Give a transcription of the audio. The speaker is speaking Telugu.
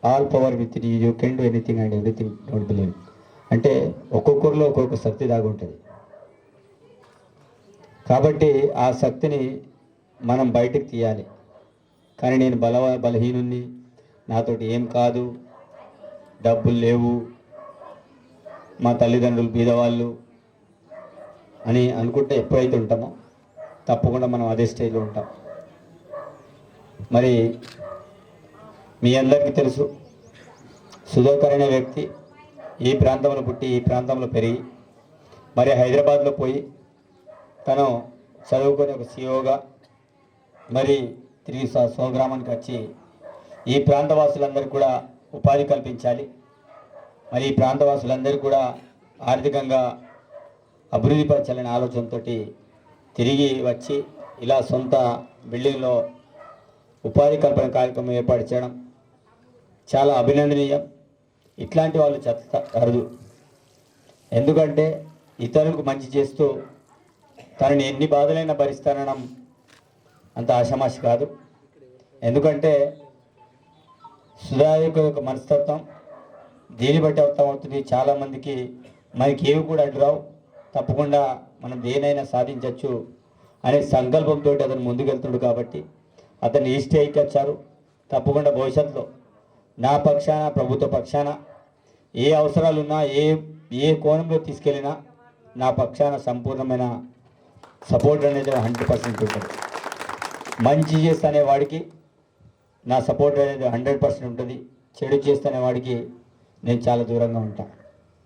All power with you can do anything and everything don't believe. అంటే ఒక్కొక్కరిలో ఒక్కొక్క శక్తి దాగి ఉంటుంది. కాబట్టి ఆ శక్తిని మనం బయటకు తీయాలి. కానీ నేను బలహీనుణ్ణి, నాతోటి ఏం కాదు, డబ్బులు లేవు, మా తల్లిదండ్రులు బీదవాళ్ళు అని అనుకుంటే ఎప్పుడైతే ఉంటామో తప్పకుండా మనం అదే స్టేజ్లో ఉంటాం. మరి మీ అందరికీ తెలుసు, సుధాకర్ అనే వ్యక్తి ఈ ప్రాంతంలో పుట్టి ఈ ప్రాంతంలో పెరిగి మరి హైదరాబాద్లో పోయి తను చదువుకొని ఒక సిఓగా మరి తిరిగి స్వగ్రామానికి వచ్చి ఈ ప్రాంతవాసులందరికీ కూడా ఉపాధి కల్పించాలి, మరి ఈ ప్రాంతవాసులందరికీ కూడా ఆర్థికంగా అభివృద్ధి పరచాలనే ఆలోచనతో తిరిగి వచ్చి ఇలా సొంత బిల్డింగ్లో ఉపాధి కల్పన కార్యక్రమం ఏర్పాటు చేయడం చాలా అభినందనీయం. ఇట్లాంటి వాళ్ళు చెత్త అరుదు. ఎందుకంటే ఇతరులకు మంచి చేస్తూ తనని ఎన్ని బాధలైనా భరిస్తానడం అంత ఆషామాషి కాదు. ఎందుకంటే సుధాకర్ యొక్క మనస్తత్వం దీన్ని బట్టి అర్థమవుతుంది. చాలామందికి మనకి ఏవి కూడా అడ్డురావు, తప్పకుండా మనం దేనైనా సాధించవచ్చు అనే సంకల్పంతో అతను ముందుకెళ్తున్నాడు. కాబట్టి అతన్ని ఈ స్టేజ్కి వచ్చారు. తప్పకుండా భవిష్యత్తులో నా పక్షాన, ప్రభుత్వ పక్షాన ఏ అవసరాలున్నా, ఏ కోణంలో తీసుకెళ్ళినా నా పక్షాన సంపూర్ణమైన సపోర్ట్ అనేది 100% ఉంటుంది. మంచి చేస్తనే వాడికి నా సపోర్ట్ అనేది 100% ఉంటుంది. చెడు చేస్తనే వాడికి నేను చాలా దూరంగా ఉంటాను.